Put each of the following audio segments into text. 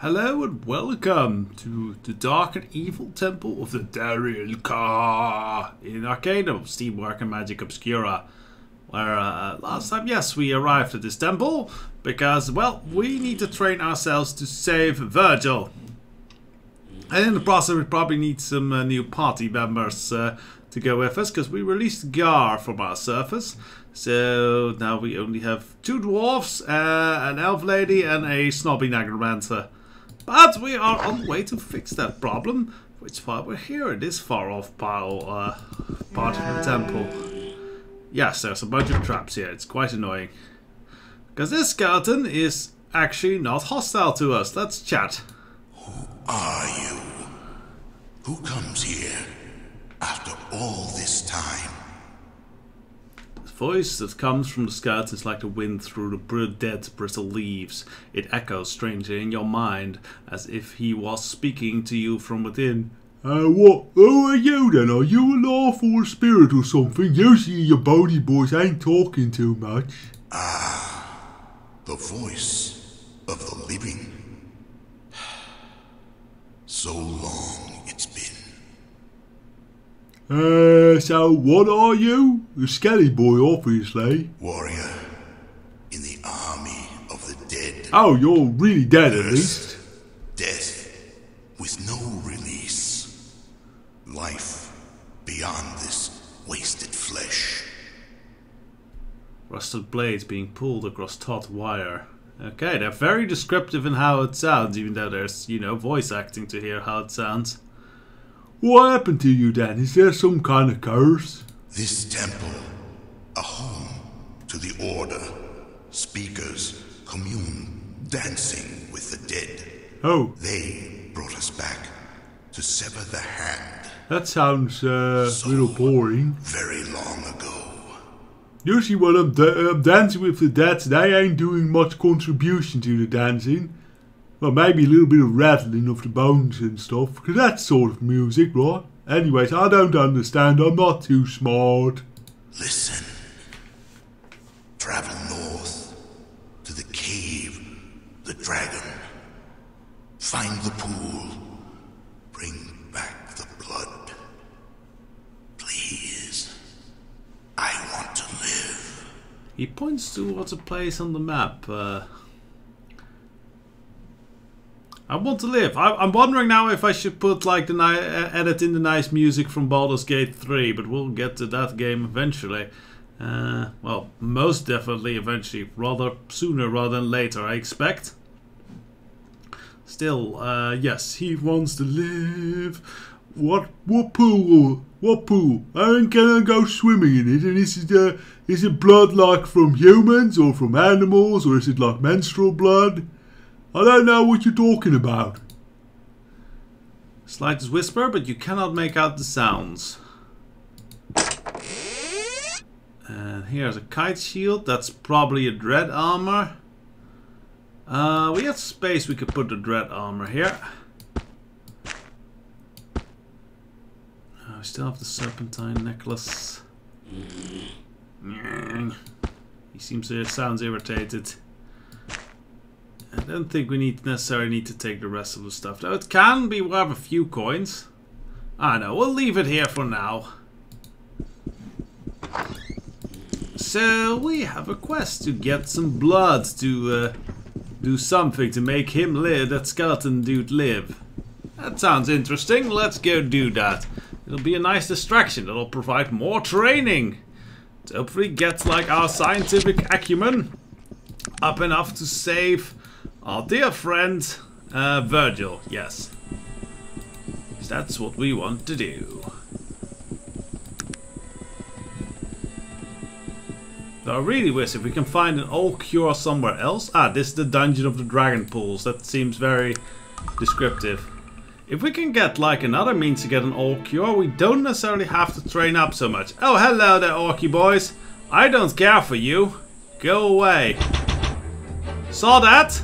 Hello and welcome to the dark and evil temple of the Darilka in Arcanum, Steamwork and Magic Obscura. Where last time, yes, we arrived at this temple because, well, we need to train ourselves to save Virgil. And in the process, we probably need some new party members to go with us because we released Gar from our surface. So now we only have 2 dwarves, an elf lady, and a snobby necromancer. But we are on the way to fix that problem, which is why we're here in this far off part of the temple. Yes, there's a bunch of traps here. It's quite annoying. Because this skeleton is actually not hostile to us. Let's chat. Who are you? Who comes here after all this time? The voice that comes from the skeleton is like the wind through the dead brittle leaves. It echoes strangely in your mind, as if he was speaking to you from within. What? Who are you then? Are you an awful spirit or something? Usually your bony boys ain't talking too much. Ah, the voice of the living. So long it's been. So what are you? A skelly boy, obviously. Warrior in the army of the dead. Oh, you're really dead at least. Death with no release. Life beyond this wasted flesh. Rusted blades being pulled across taut wire. Okay, they're very descriptive in how it sounds, even though there's, you know, voice acting to hear how it sounds. What happened to you then? Is there some kind of curse? This temple, a home to the order. Speakers commune, dancing with the dead. Oh. They brought us back to sever the hand. That sounds a little boring. Very long ago. Usually when I'm dancing with the dead, they ain't doing much contribution to the dancing. Well, maybe a little bit of rattling of the bones and stuff, because that's sort of music, right? Anyways, I don't understand, I'm not too smart. Listen. Travel north to the cave, the dragon. Find the pool. Bring back the blood. Please. I want to live. He points towards a place on the map. I want to live. I'm wondering now if I should put like the edit in the nice music from Baldur's Gate 3, but we'll get to that game eventually. Well, most definitely eventually, rather sooner rather than later, I expect. Still, yes, he wants to live. What pool? What pool? And can I go swimming in it? And is it blood like from humans or from animals, or is it like menstrual blood? I don't know what you're talking about. Slightest whisper, but you cannot make out the sounds. And here's a kite shield. That's probably a dread armor. We have space. We could put the dread armor here. We still have the serpentine necklace. He sounds irritated. I don't think we necessarily need to take the rest of the stuff. Though it can be, we'll have a few coins. I know, we'll leave it here for now. So we have a quest to get some blood to do something to make him live, that skeleton dude live. That sounds interesting, let's go do that. It'll be a nice distraction, it'll provide more training. To hopefully get like our scientific acumen up enough to save our dear friend, Virgil, yes. That's what we want to do. Though I really wish if we can find an old cure somewhere else. Ah, this is the dungeon of the dragon pools. That seems very descriptive. If we can get like another means to get an old cure, we don't necessarily have to train up so much. Oh, hello there, orky boys. I don't care for you. Go away. Saw that?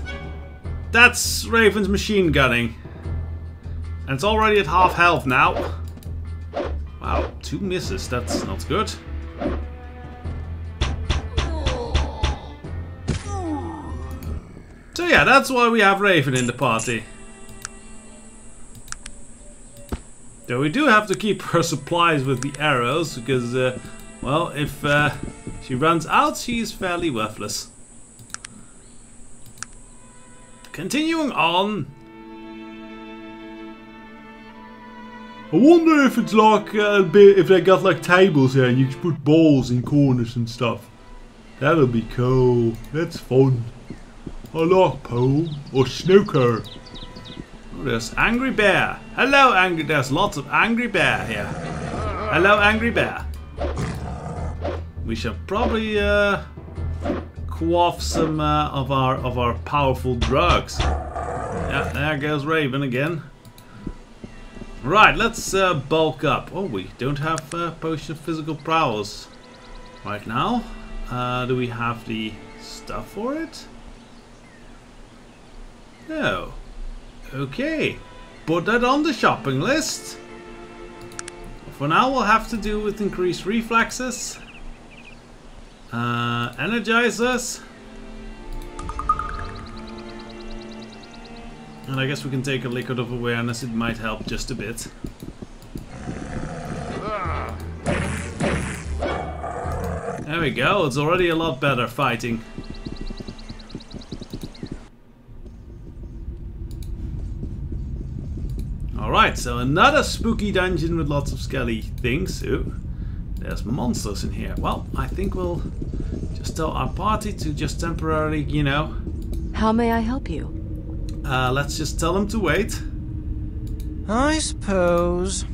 That's Raven's machine gunning. And it's already at half health now. Wow, 2 misses. That's not good. So yeah, that's why we have Raven in the party. Though we do have to keep her supplies with the arrows, because, well, if she runs out, she is fairly worthless. Continuing on. I wonder if it's like if they got like tables here and you can put balls in corners and stuff. That'll be cool. That's fun. I like pool or snooker. Oh, there's Angry Bear. Hello, Angry. There's lots of Angry Bear here. Hello, Angry Bear. We shall probably quaff some of our powerful drugs. Yeah, there goes Raven again. Right, let's bulk up. Oh, we don't have potion of physical prowess right now. Do we have the stuff for it? No. Okay. Put that on the shopping list. For now, we'll have to do with increased reflexes. Energizers. And I guess we can take a liquid of awareness, it might help just a bit. There we go, it's already a lot better fighting. Alright, so another spooky dungeon with lots of skelly things. Ooh, there's monsters in here. Well, I think we'll just tell our party to just temporarily, you know... How may I help you? Let's just tell them to wait. I suppose.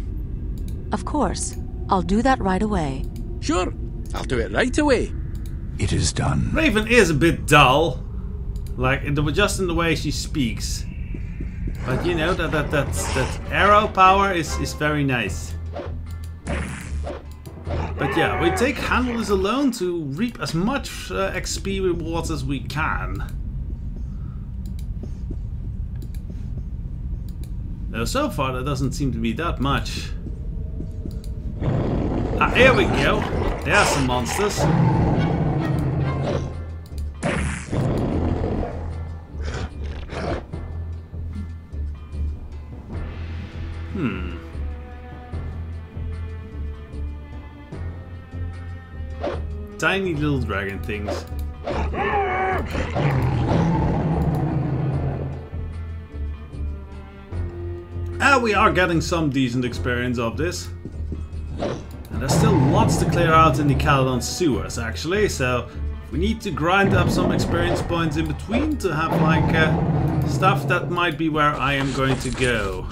Of course. I'll do that right away. Sure, I'll do it right away. It is done. Raven is a bit dull. Like, just in the way she speaks. But you know, that arrow power is very nice. But yeah, we take handle this alone to reap as much XP rewards as we can. Though so far there doesn't seem to be that much. Ah, here we go. There are some monsters. Tiny little dragon things. We are getting some decent experience of this. And there's still lots to clear out in the Caledon sewers, actually, so we need to grind up some experience points in between to have, like, stuff that might be where I am going to go.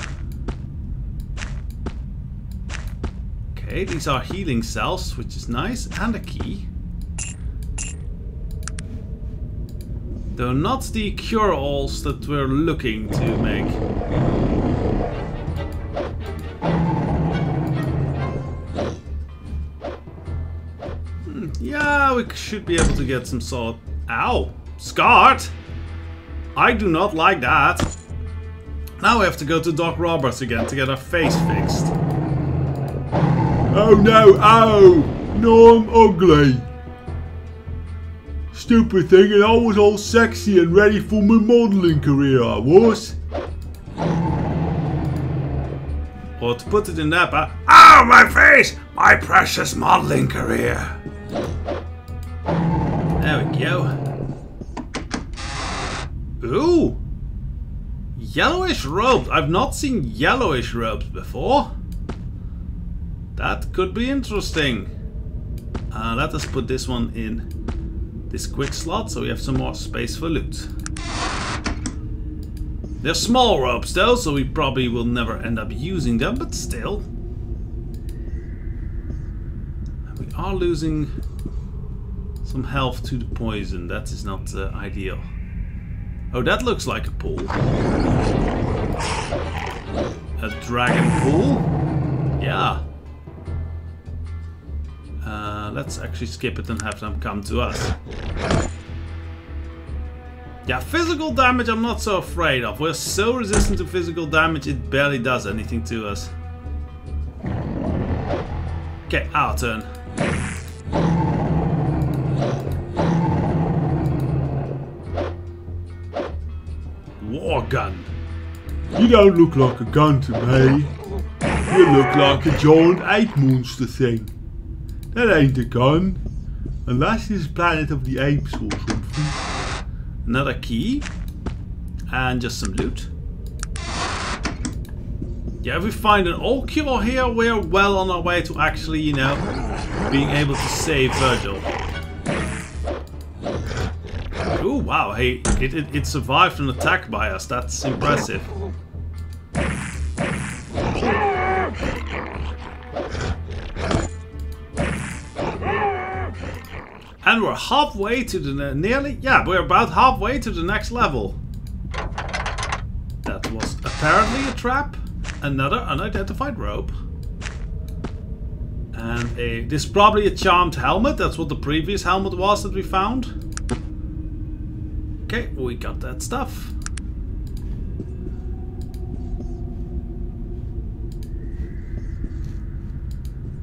Okay, these are healing cells, which is nice, and a key. Though not the cure-alls that we're looking to make. Yeah, we should be able to get some sort. Ow! Scarred! I do not like that. Now we have to go to Doc Roberts again to get our face fixed. Oh no, ow! No, I'm ugly. Stupid thing, and I was all sexy and ready for my modelling career, I was. Or to put it in that, ow, my face! My precious modelling career! There we go. Ooh! Yellowish robes. I've not seen yellowish robes before. That could be interesting. Let us put this one in this quick slot so we have some more space for loot. They're small robes though, so we probably will never end up using them, but still. We are losing some health to the poison. That is not ideal. Oh, that looks like a pool. A dragon pool? Yeah. Let's actually skip it and have them come to us. Yeah, physical damage I'm not so afraid of. We're so resistant to physical damage it barely does anything to us. Okay, our turn. gun. You don't look like a gun to me. You look like a giant ape monster thing. That ain't a gun. Unless it's Planet of the Apes or something. Another key. And just some loot. Yeah, if we find an old cure here, we're well on our way to actually, you know, being able to save Virgil. Ooh, wow, hey, it survived an attack by us. That's impressive. And we're halfway to the we're about halfway to the next level. That was apparently a trap. Another unidentified rope. And this is probably a charmed helmet. That's what the previous helmet was that we found. Okay, we got that stuff.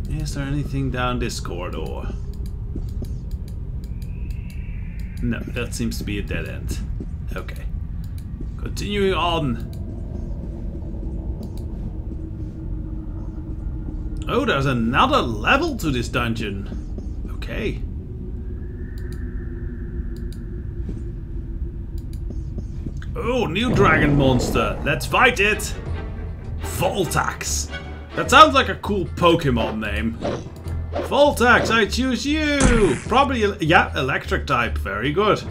Is there anything down this corridor? No, that seems to be a dead end. Okay. Continuing on. Oh, there's another level to this dungeon. Okay. Oh, new dragon monster. Let's fight it. Voltax. That sounds like a cool Pokemon name. Voltax, I choose you. Probably, yeah, electric type. Very good.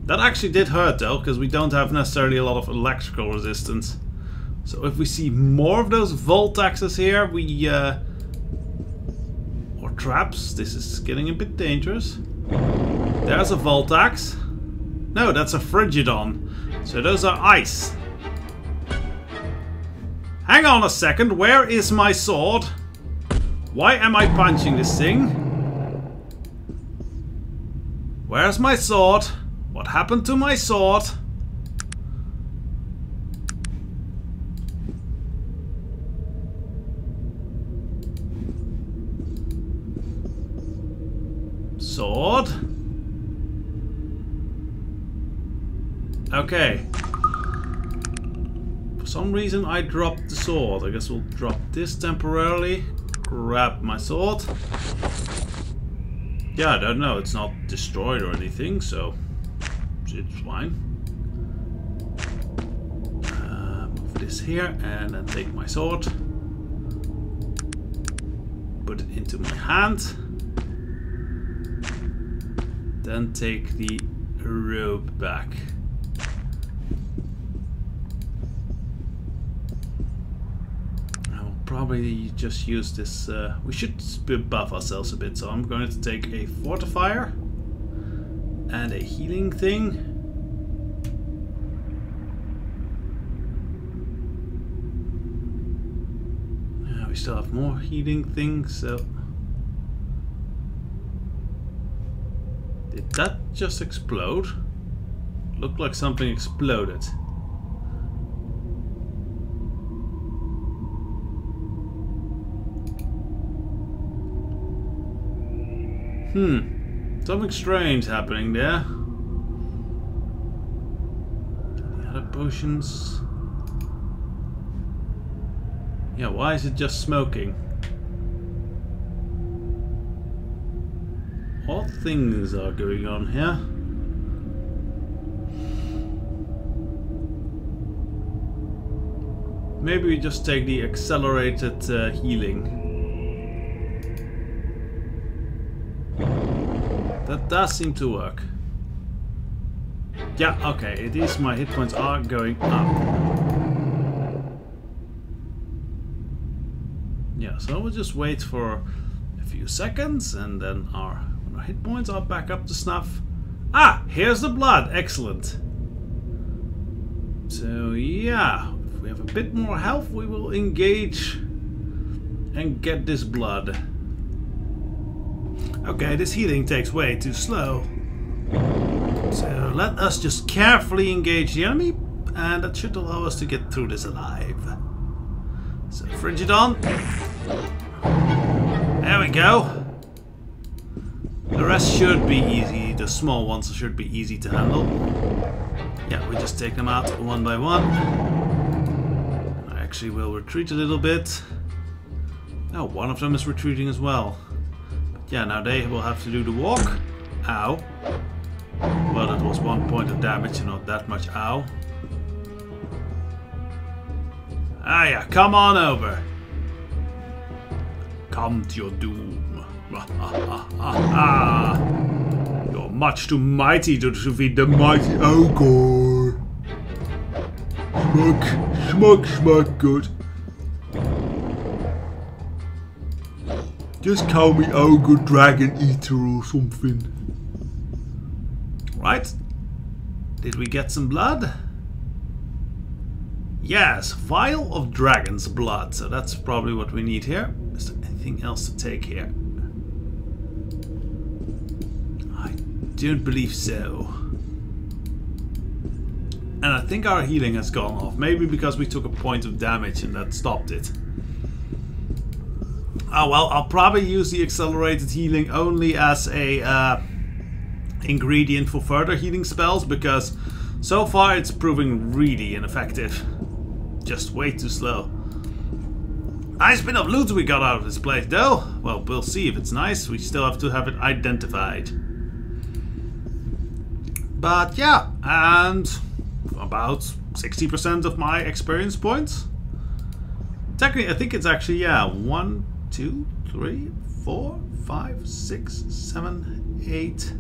That actually did hurt though, because we don't have necessarily a lot of electrical resistance. So if we see more of those Voltaxes here, or traps, this is getting a bit dangerous. There's a Voltax. No, that's a Frigidon. So those are ice. Hang on a second, where is my sword? Why am I punching this thing? Where's my sword? What happened to my sword? Sword? Okay. For some reason I dropped the sword. I guess we'll drop this temporarily. Grab my sword. Yeah, I don't know. It's not destroyed or anything, so it's fine. Move this here and then take my sword. Put it into my hand. Then take the rope back. I'll probably just use this. We should buff ourselves a bit, so I'm going to take a fortifier and a healing thing. We still have more healing things, so. Did that just explode? Looked like something exploded. Something strange happening there. Any other potions? Yeah, why is it just smoking? Odd things are going on here. Maybe we just take the accelerated healing. That does seem to work. Yeah, okay, it is. My hit points are going up. Yeah, so we'll just wait for a few seconds and then when our hit points are back up to snuff. Ah, here's the blood. Excellent. So yeah, if we have a bit more health, we will engage and get this blood. Okay, this healing takes way too slow. So let us just carefully engage the enemy, and that should allow us to get through this alive. So Frigidon. There we go. The rest should be easy. The small ones should be easy to handle. Yeah, we just take them out one by one. I actually will retreat a little bit. Oh, one of them is retreating as well. But yeah, now they will have to do the walk. Ow. Well, that was 1 point of damage, not that much. Ow. Ah yeah, come on over. Come to your doom. You're much too mighty to defeat the mighty Ogor. Schmuck, good. Just call me Ogre Dragon Eater or something. Right. Did we get some blood? Yes, vial of dragon's blood. So that's probably what we need here. Is there anything else to take here? I don't believe so. And I think our healing has gone off. Maybe because we took a point of damage and that stopped it. Oh well, I'll probably use the accelerated healing only as a ingredient for further healing spells, because so far it's proving really ineffective. Just way too slow. Nice bit of loot we got out of this place though. Well, we'll see if it's nice. We still have to have it identified. But yeah, and about 60% of my experience points. Technically, I think it's actually, yeah, 1, 2, 3, 4, 5, 6, 7, 8,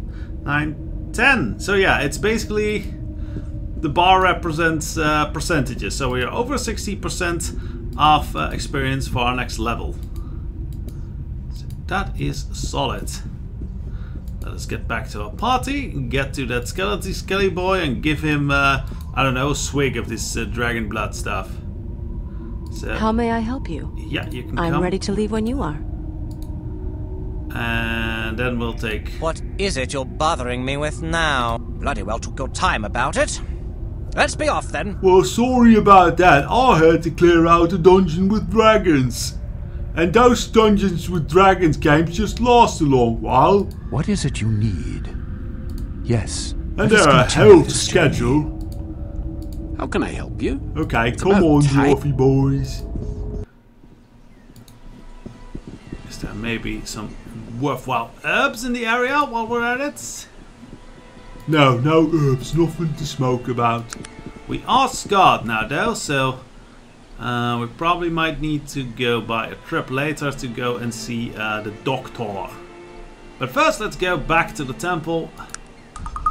9, 10. So yeah, it's basically the bar represents percentages. So we are over 60% of experience for our next level. So that is solid. Let us get back to our party, get to that skelly boy and give him, I don't know, a swig of this dragon blood stuff. So, How may I help you? yeah, you can I'm come. ready to leave when you are. And then we'll take... What is it you're bothering me with now? Bloody well took your time about it. Let's be off then. Well, sorry about that. I had to clear out a dungeon with dragons. And those Dungeons with Dragons games just last a long while. What is it you need? Yes. And they're a hell to schedule. How can I help you? Okay, It's come about on, time. Dwarfy boys. Is there maybe some worthwhile herbs in the area while we're at it? No, no herbs, nothing to smoke about. We are scarred now though, so we probably might need to go by a trip later to go and see the doctor. But first let's go back to the temple.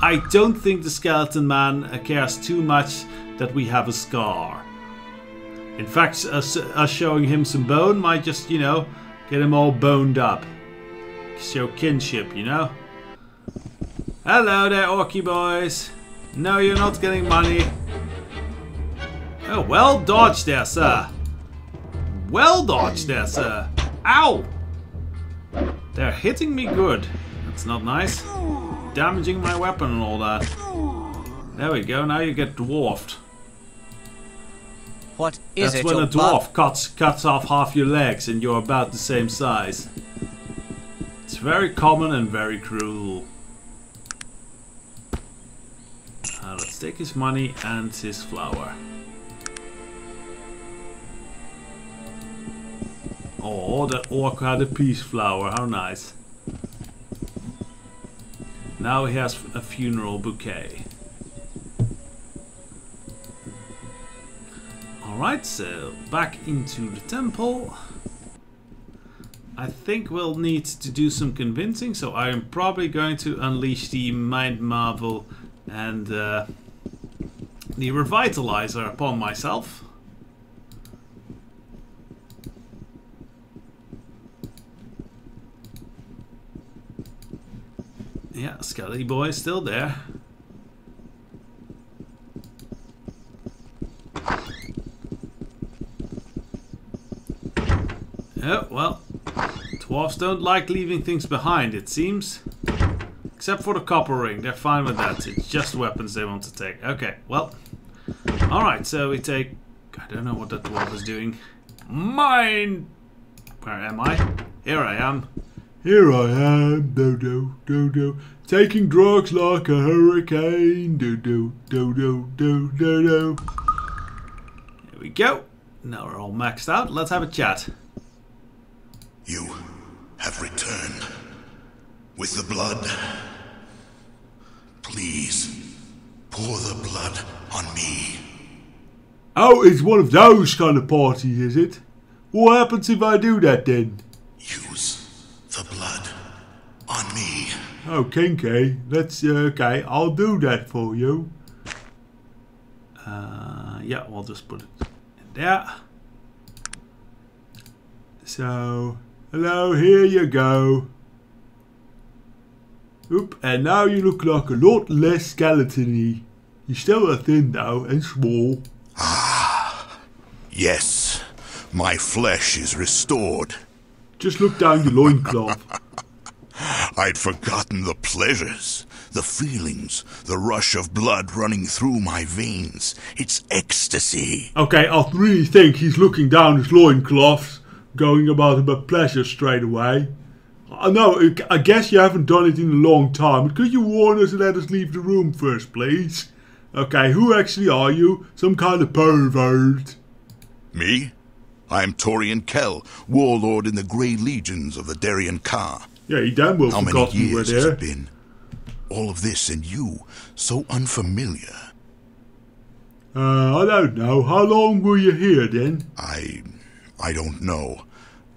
I don't think the skeleton man cares too much that we have a scar. In fact, us showing him some bone might just, you know, get him all boned up. Show kinship, you know. Hello there, orky boys. No, you're not getting money. Oh, well dodged there, sir. Well dodged there, sir. Ow! They're hitting me good. That's not nice. Damaging my weapon and all that. There we go, now you get dwarfed. What is That's it when you're a dwarf cuts off half your legs and you're about the same size. It's very common and very cruel. Let's take his money and his flour. Oh, that orc had a peace flower. How nice. Now he has a funeral bouquet. Alright, so back into the temple. I think we'll need to do some convincing, so I am probably going to unleash the Mind Marvel and the Revitalizer upon myself. Yeah, Skelly Boy is still there. Oh, well, dwarves don't like leaving things behind, it seems. Except for the copper ring, they're fine with that. It's just weapons they want to take. Okay, well. Alright, so we take... I don't know what that dwarf is doing. Mine! Where am I? Here I am. Here I am, do. Taking drugs like a hurricane, do. Here we go. Now we're all maxed out. Let's have a chat. You have returned with the blood. Please, pour the blood on me. Oh, it's one of those kind of parties, is it? What happens if I do that then? Use the blood on me. Oh, kinky. Let's, okay, I'll do that for you. Yeah, we'll just put it in there. So, hello, here you go. Oop, and now you look like a lot less skeleton-y. You're still thin though, and small. Ah, yes, my flesh is restored. Just look down your loincloth. I'd forgotten the pleasures, the feelings, the rush of blood running through my veins. It's ecstasy. Okay, I really think he's looking down his loincloths, going about him a pleasure straight away. I know, I guess you haven't done it in a long time, but could you warn us and let us leave the room first, please? Okay, who actually are you? Some kind of pervert? Me? I'm Torian Kell, warlord in the Grey Legions of the Darien Ka. Yeah, he damn well How many forgot you were years has there. it been? All of this and you, so unfamiliar. I don't know. How long were you here then? I don't know.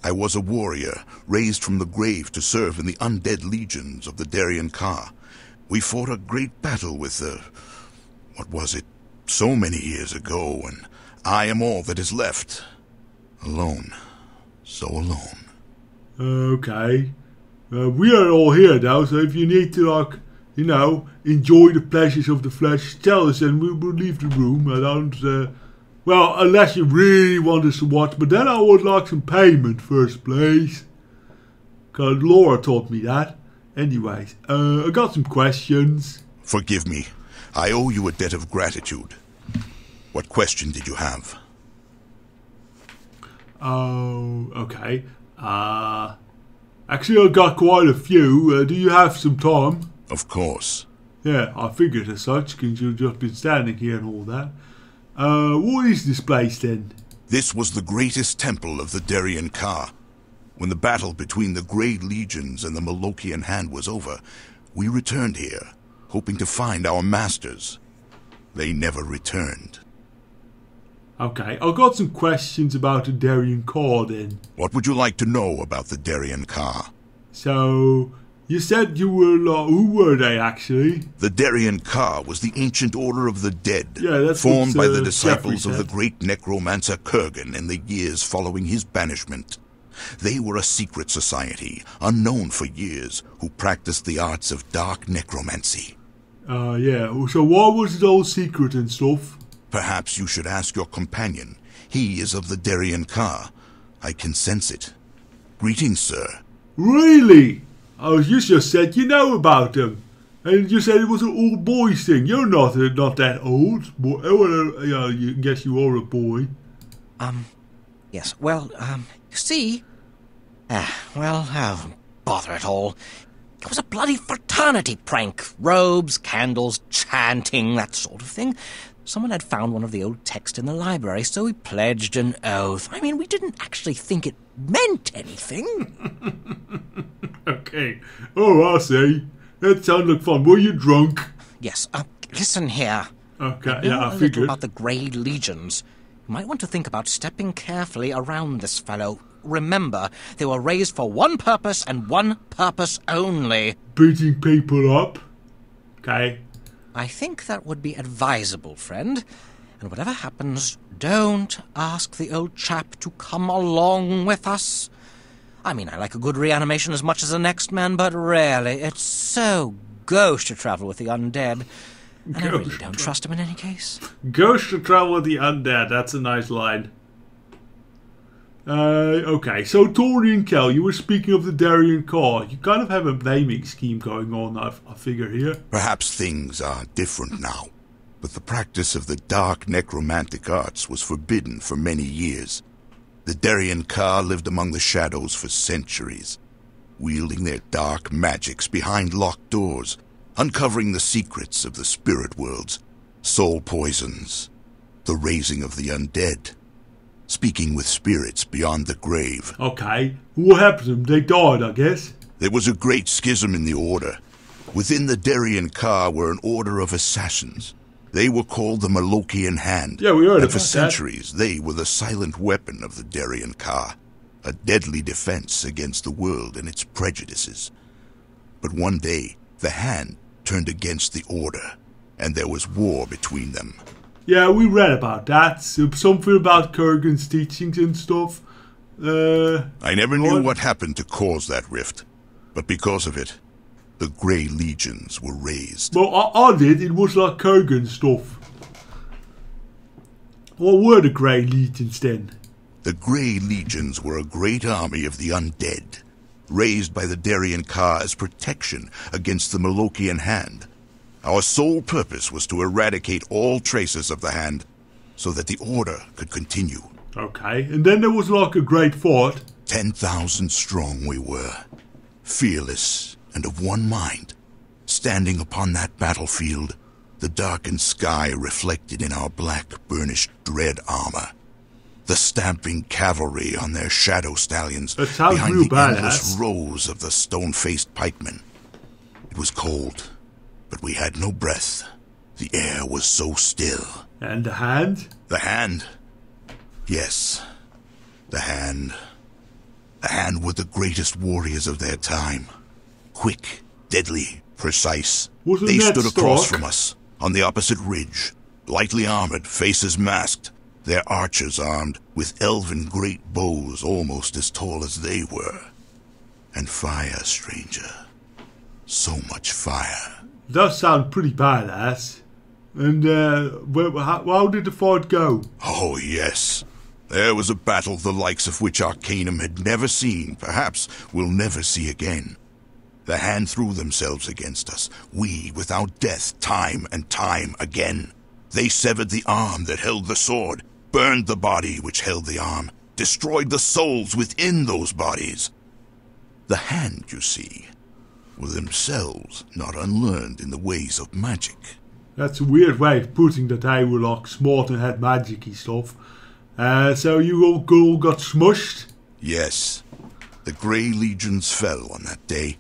I was a warrior, raised from the grave to serve in the undead legions of the Darien Ka. We fought a great battle with the... what was it? So many years ago, and I am all that is left. Alone. So alone. Okay. We are all here now, so if you need to, like, you know, enjoy the pleasures of the flesh, tell us and we will leave the room. I don't, well, unless you really want us to watch, but then I would like some payment first, please. Because Laura taught me that. Anyways, I got some questions. Forgive me. I owe you a debt of gratitude. What question did you have? Oh, okay. Actually, I've got quite a few. Do you have some time? Of course. Yeah, I figured as such, because you've just been standing here and all that. What is this place then? This was the greatest temple of the Darien Ka. When the battle between the Grey Legions and the Malokian Hand was over, we returned here, hoping to find our masters. They never returned. Okay, I've got some questions about the Darien Ka then. What would you like to know about the Darien Ka? So, you said you were, who were they actually? The Darien Ka was the ancient order of the dead, Yeah, that's formed what, by the disciples Jeffrey of the said. great necromancer Kurgan in the years following his banishment. They were a secret society, unknown for years, who practiced the arts of dark necromancy. Yeah, so why was it all secret and stuff? Perhaps you should ask your companion. He is of the Darien Ka. I can sense it. Greetings, sir. Really? Oh, you just said you know about them. And you said it was an old boy thing. You're not that old. Boy. Well, yeah, I guess you are a boy. Yes, well, you see... bother it all. It was a bloody fraternity prank. Robes, candles, chanting, that sort of thing. Someone had found one of the old texts in the library, so we pledged an oath. I mean, we didn't actually think it meant anything. Okay. Oh, I see. That sounded like fun. Were you drunk? Yes, listen here. Okay, I know yeah, I a little figured. about the Grey Legions. You might want to think about stepping carefully around this fellow. Remember, they were raised for one purpose and one purpose only. Beating people up. Okay. I think that would be advisable, friend. And whatever happens, don't ask the old chap to come along with us. I mean, I like a good reanimation as much as the next man, but really, it's so gauche to travel with the undead. And I really don't trust him in any case. Ghost to travel with the undead. That's a nice line. Okay, so Torian Kell, you were speaking of the Darien Ka. You kind of have a naming scheme going on, I figure here. Perhaps things are different now, but the practice of the dark necromantic arts was forbidden for many years. The Darien Ka lived among the shadows for centuries. wielding their dark magics behind locked doors, uncovering the secrets of the spirit worlds, soul poisons, the raising of the undead, speaking with spirits beyond the grave. Okay, what happened to them? They died, I guess. There was a great schism in the Order. Within the Darien Ka were an order of assassins. They were called the Malokian Hand. Yeah, we heard and about for that. centuries, they were the silent weapon of the Darien Ka, a deadly defense against the world and its prejudices. But one day, the Hand turned against the Order, and there was war between them. Yeah, we read about that. Something about Kurgan's teachings and stuff. I never knew what happened to cause that rift, but because of it, the Grey Legions were raised. Well, I did. It was like Kurgan stuff. What were the Grey Legions then? The Grey Legions were a great army of the undead, raised by the Darien Ka as protection against the Malokian Hand. Our sole purpose was to eradicate all traces of the Hand so that the Order could continue. Okay, and then there was like a great fight. 10,000 strong we were, fearless and of one mind, standing upon that battlefield, the darkened sky reflected in our black, burnished dread armor, the stamping cavalry on their shadow stallions behind real the badass. endless rows of the stone-faced pikemen. It was cold, but we had no breath. The air was so still. And the Hand? The Hand? Yes, the Hand. The Hand were the greatest warriors of their time. Quick, deadly, precise. Wasn't They that stood across Stark? from us, on the opposite ridge, lightly armored, faces masked, their archers armed with elven great bows almost as tall as they were. And fire, stranger. So much fire. Does sound pretty badass. And how did the fight go? Oh, yes. There was a battle the likes of which Arcanum had never seen, perhaps will never see again. The Hand threw themselves against us, we without death, time and time again. They severed the arm that held the sword, burned the body which held the arm, destroyed the souls within those bodies. The Hand, you see, were themselves not unlearned in the ways of magic. That's a weird way of putting that they were like smart and had magic-y stuff. So you all got smushed? Yes, the Grey Legions fell on that day,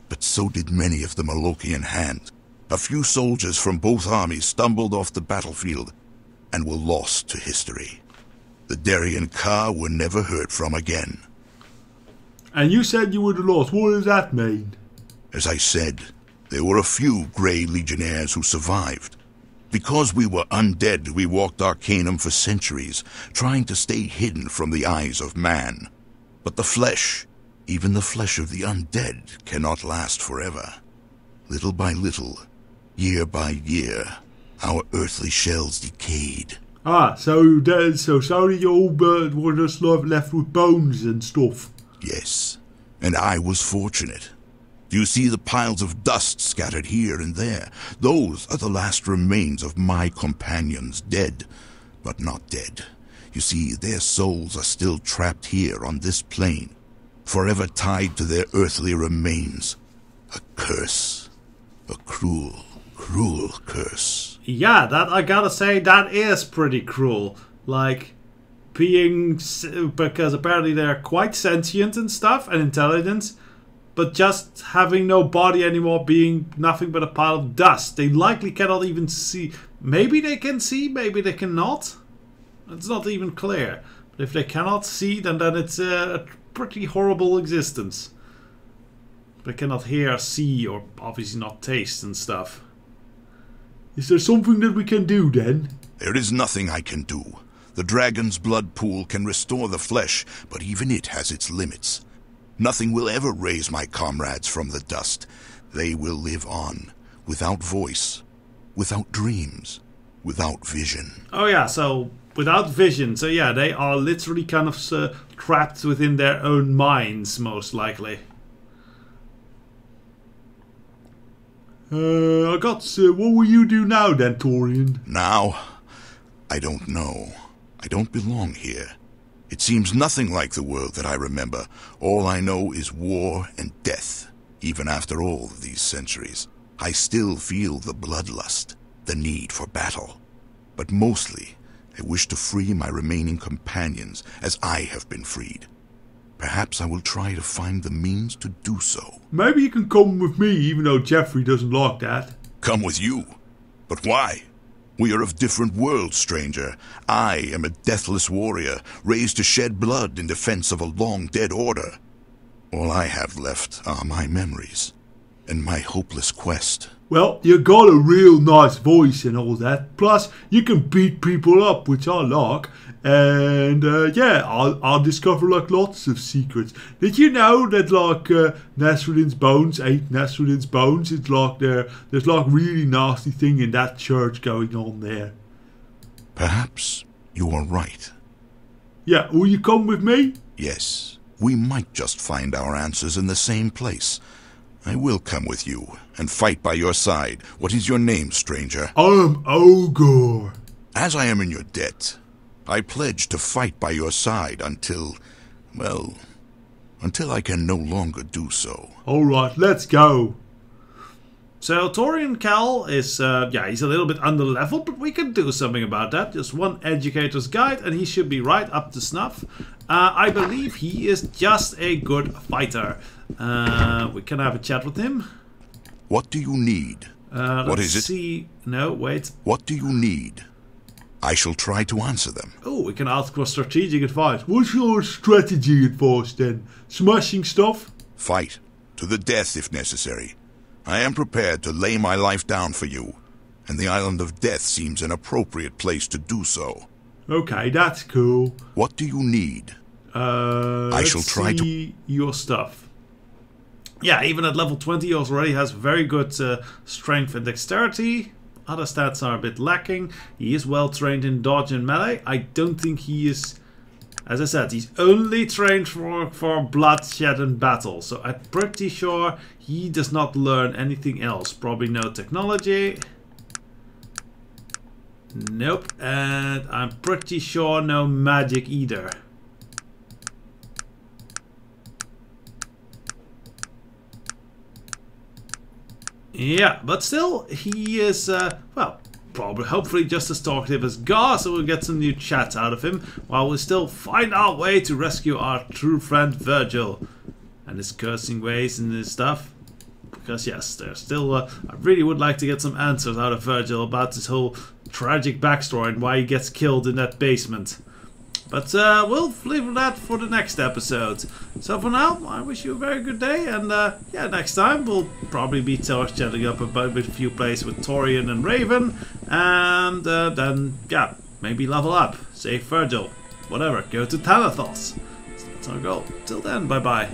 but so did many of the Malokian Hand. A few soldiers from both armies stumbled off the battlefield and were lost to history. The Darien Ka were never heard from again. And you said you were the lost. What does that mean? As I said, there were a few Grey Legionnaires who survived. Because we were undead, we walked Arcanum for centuries, trying to stay hidden from the eyes of man. But the flesh, even the flesh of the undead, cannot last forever. Little by little, year by year, our earthly shells decayed. So did you all were just left with bones and stuff? Yes, and I was fortunate. Do you see the piles of dust scattered here and there? Those are the last remains of my companions, dead, but not dead. You see, their souls are still trapped here on this plane, forever tied to their earthly remains. A curse. A cruel, cruel curse. Yeah, that I gotta say, that is pretty cruel. Like, because apparently they're quite sentient and stuff, and intelligent, but just having no body anymore, being nothing but a pile of dust. They likely cannot even see. Maybe they can see, maybe they cannot. It's not even clear. But if they cannot see, then it's a pretty horrible existence. They cannot hear, see, or obviously not taste and stuff. Is there something that we can do then? There is nothing I can do. The dragon's blood pool can restore the flesh, but even it has its limits. Nothing will ever raise my comrades from the dust. They will live on, without voice, without dreams, without vision. Oh yeah, so without vision. So yeah, they are literally kind of trapped within their own minds, most likely. What will you do now then, Torian? Now, I don't know. I don't belong here. It seems nothing like the world that I remember. All I know is war and death. Even after all these centuries, I still feel the bloodlust, the need for battle. But mostly, I wish to free my remaining companions as I have been freed. Perhaps I will try to find the means to do so. Maybe you can come with me, even though Jeffrey doesn't like that. Come with you? But why? We are of different worlds, stranger. I am a deathless warrior, raised to shed blood in defense of a long-dead order. All I have left are my memories, and my hopeless quest. Well, you got a real nice voice and all that. Plus, you can beat people up, which I like. And yeah, I'll discover like lots of secrets. Did you know that like Nasruddin's bones, 8 Nasruddin's bones, it's like there's like really nasty thing in that church going on there. Perhaps you are right. Yeah, will you come with me? Yes, we might just find our answers in the same place. I will come with you and fight by your side. What is your name, stranger? I'm Ogor. As I am in your debt, I pledge to fight by your side until, well, until I can no longer do so. Alright, let's go. So Torian Cal is, yeah, he's a little bit under-leveled, but we can do something about that. Just one educator's guide and he should be right up to snuff. I believe he is just a good fighter. We can have a chat with him. What do you need? What is it? See. No, wait. What do you need? I shall try to answer them. Oh, we can ask for strategic advice. What's your strategy advice then? Smashing stuff? Fight. To the death if necessary. I am prepared to lay my life down for you, and the Island of Death seems an appropriate place to do so. Okay, that's cool. What do you need? I shall try to your stuff. Yeah, even at level 20 he already has very good strength and dexterity. Other stats are a bit lacking. He is well trained in dodge and melee. I don't think he is, as I said, he's only trained for bloodshed and battle. So I'm pretty sure he does not learn anything else. Probably no technology. Nope. And I'm pretty sure no magic either. Yeah, but still, he is, well, probably, hopefully just as talkative as Gar, so we'll get some new chats out of him, while we still find our way to rescue our true friend Virgil, and his cursing ways and his stuff. Because yes, there's still, I really would like to get some answers out of Virgil about this whole tragic backstory and why he gets killed in that basement. But we'll leave that for the next episode. So for now, I wish you a very good day, and yeah, next time we'll probably be chatting up about a few plays with Torian and Raven, and then yeah, maybe level up, save Virgil, whatever, go to Thanatos. So that's our goal. Till then, bye bye.